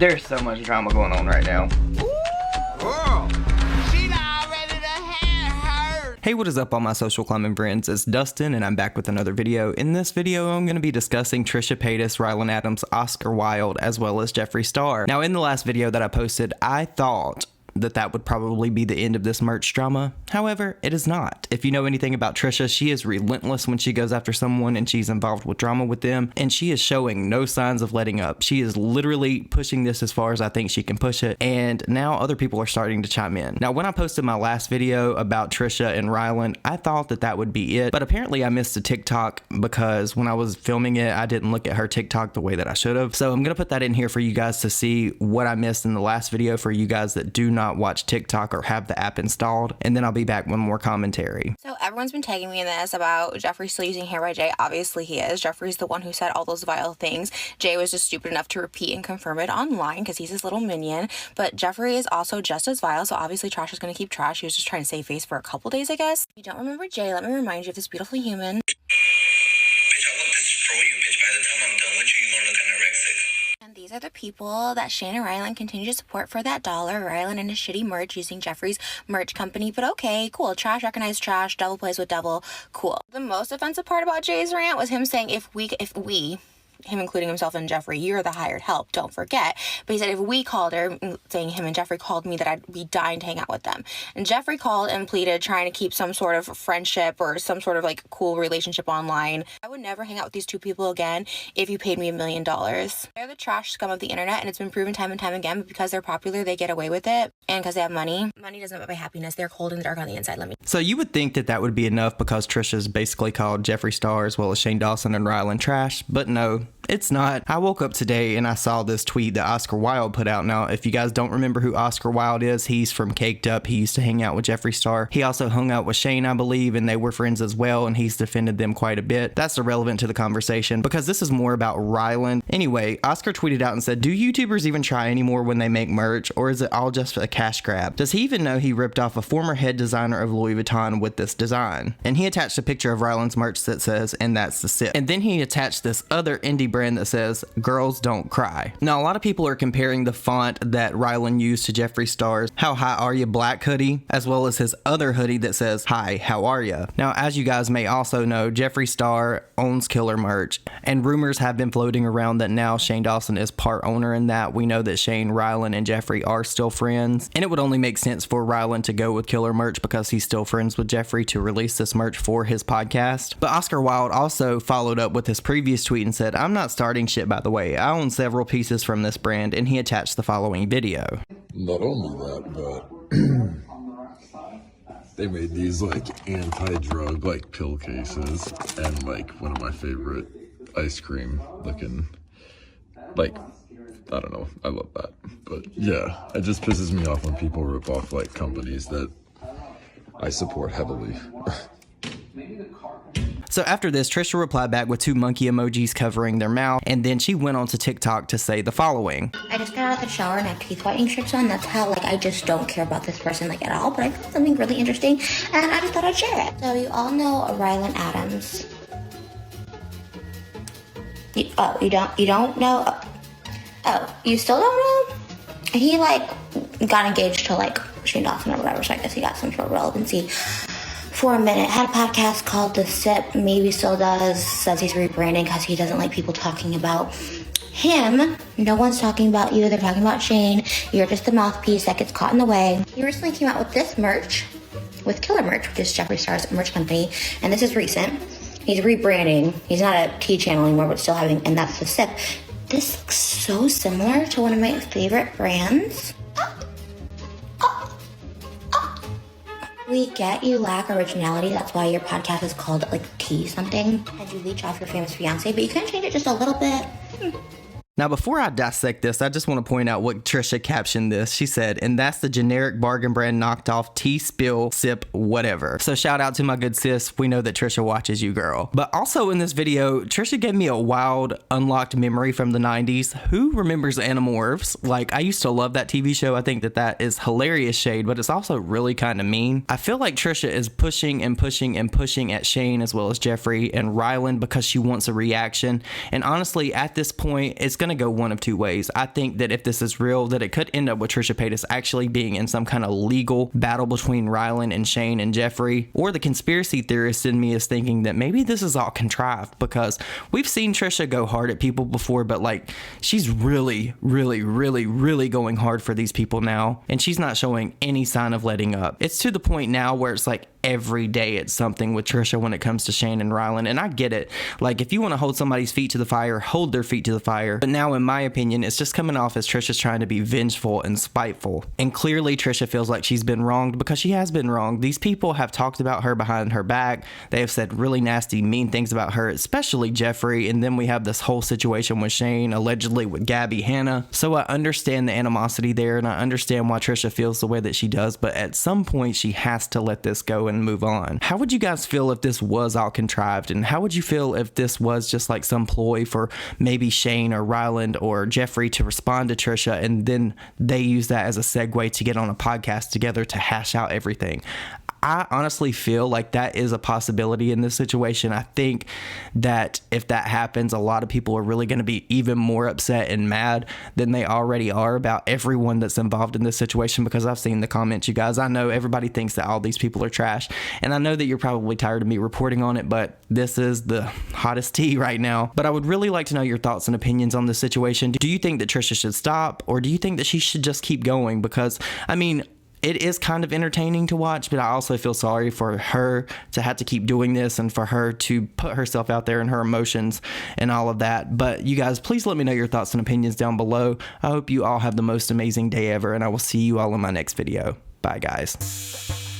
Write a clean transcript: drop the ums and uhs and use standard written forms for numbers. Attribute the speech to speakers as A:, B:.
A: There's so much drama going on right now. Hey, what is up all my social climbing friends? It's Dustin and I'm back with another video. In this video, I'm going to be discussing Trisha Paytas, Ryland Adams, Oscar Wilde, as well as Jeffree Star. Now, in the last video that I posted, I thought that would probably be the end of this merch drama. However, it is not. If you know anything about Trisha, she is relentless when she goes after someone and she's involved with drama with them, and she is showing no signs of letting up. She is literally pushing this as far as I think she can push it, and now other people are starting to chime in. Now, when I posted my last video about Trisha and Ryland, I thought that would be it, but apparently I missed a TikTok because when I was filming it, I didn't look at her TikTok the way that I should have. So I'm gonna put that in here for you guys to see what I missed in the last video for you guys that do not watch TikTok or have the app installed, and then I'll be back with more commentary.
B: So everyone's been tagging me in this about Jeffree still using Hair by Jay. Obviously he is. Jeffree's the one who said all those vile things. Jay was just stupid enough to repeat and confirm it online because he's his little minion, but Jeffree is also just as vile, so obviously trash is going to keep trash. He was just trying to save face for a couple days, I guess. If you don't remember Jay, let me remind you of this beautiful human. These are the people that Shane and Ryland continue to support for that $1. Ryland and his shitty merch using Jeffree's merch company. But okay, cool. Trash recognized trash. Devil plays with devil. Cool. The most offensive part about Jay's rant was him saying if we, him including himself and Jeffree, you're the hired help, don't forget. But he said if we called her, saying him and Jeffree called me, that I'd be dying to hang out with them. And Jeffree called and pleaded, trying to keep some sort of friendship or some sort of like cool relationship online. I would never hang out with these two people again if you paid me $1 million. They're the trash scum of the internet, and it's been proven time and time again, but because they're popular, they get away with it. And because they have money. Money doesn't buy happiness. They're cold and dark on the inside, let me.
A: So you would think that would be enough because Trisha's basically called Jeffree Star as well as Shane Dawson and Ryland trash, but no. It's not. I woke up today and I saw this tweet that Oscar Wilde put out. Now, if you guys don't remember who Oscar Wilde is, he's from Caked Up. He used to hang out with Jeffree Star. He also hung out with Shane, I believe, and they were friends as well, and he's defended them quite a bit. That's irrelevant to the conversation because this is more about Ryland. Anyway, Oscar tweeted out and said, do YouTubers even try anymore when they make merch, or is it all just a cash grab? Does he even know he ripped off a former head designer of Louis Vuitton with this design? And he attached a picture of Ryland's merch that says, and that's the sip. And then he attached this other indie brand that says, girls don't cry. Now, a lot of people are comparing the font that Ryland used to Jeffree Star's How High Are You black hoodie, as well as his other hoodie that says, hi, how are ya? Now, as you guys may also know, Jeffree Star owns Killer Merch, and rumors have been floating around that now Shane Dawson is part owner in that. We know that Shane, Ryland, and Jeffree are still friends, and it would only make sense for Ryland to go with Killer Merch because he's still friends with Jeffree to release this merch for his podcast. But Oscar Wilde also followed up with his previous tweet and said, I'm not starting shit, by the way. I own several pieces from this brand, and he attached the following video.
C: Not only that, but they made these like anti-drug like pill cases, and like one of my favorite ice cream looking, like, I don't know, I love that. But yeah, it just pisses me off when people rip off like companies that I support heavily.
A: So after this, Trisha replied back with 2 monkey emojis covering their mouth, and then she went on to TikTok to say the following.
B: I just got out of the shower and I have teeth whitening strips on. That's how, like, I just don't care about this person, like, at all, but I found something really interesting, and I just thought I'd share it. So you all know Ryland Adams. You don't know? Oh, you still don't know? He, like, got engaged to, like, Shane Dawson or whatever, so I guess he got some sort of relevancy for a minute. Had a podcast called The Sip, maybe still does, says he's rebranding because he doesn't like people talking about him. No one's talking about you, they're talking about Shane. You're just the mouthpiece that gets caught in the way. He recently came out with this merch, with Killer Merch, which is Jeffree Star's merch company, and this is recent. He's rebranding. He's not a tea channel anymore, but still having, and that's The Sip. This looks so similar to one of my favorite brands. We get you lack originality. That's why your podcast is called like Tea something. And you leech off your famous fiance, but you can change it just a little bit.
A: Now, before I dissect this, I just want to point out what Trisha captioned this. She said, and that's the generic bargain brand knocked off tea, spill, sip, whatever. So shout out to my good sis. We know that Trisha watches you, girl. But also in this video, Trisha gave me a wild, unlocked memory from the 90s. Who remembers Animorphs? Like, I used to love that TV show. I think that is hilarious shade, but it's also really kind of mean. I feel like Trisha is pushing and pushing and pushing at Shane as well as Jeffree and Ryland because she wants a reaction. And honestly, at this point, it's going to go one of two ways. I think that if this is real, that it could end up with Trisha Paytas actually being in some kind of legal battle between Ryland and Shane and Jeffree, or the conspiracy theorist in me is thinking that maybe this is all contrived, because we've seen Trisha go hard at people before, but like she's really going hard for these people now, and she's not showing any sign of letting up. It's to the point now where it's like every day it's something with Trisha when it comes to Shane and Ryland, and I get it. Like, if you want to hold somebody's feet to the fire, hold their feet to the fire. But now, in my opinion, it's just coming off as Trisha's trying to be vengeful and spiteful. And clearly Trisha feels like she's been wronged, because she has been wronged. These people have talked about her behind her back. They have said really nasty, mean things about her, especially Jeffree. And then we have this whole situation with Shane, allegedly with Gabby Hanna. So I understand the animosity there, and I understand why Trisha feels the way that she does, but at some point she has to let this go and move on. How would you guys feel if this was all contrived? And how would you feel if this was just like some ploy for maybe Shane or Ryland or Jeffree to respond to Trisha, and then they use that as a segue to get on a podcast together to hash out everything? I honestly feel like that is a possibility in this situation. I think that if that happens, a lot of people are really going to be even more upset and mad than they already are about everyone that's involved in this situation, because I've seen the comments, you guys. I know everybody thinks that all these people are trash, and I know that you're probably tired of me reporting on it, but this is the hottest tea right now. But I would really like to know your thoughts and opinions on this situation. Do you think that Trisha should stop, or do you think that she should just keep going? Because, I mean, it is kind of entertaining to watch, but I also feel sorry for her to have to keep doing this, and for her to put herself out there and her emotions and all of that. But you guys, please let me know your thoughts and opinions down below. I hope you all have the most amazing day ever, and I will see you all in my next video. Bye, guys.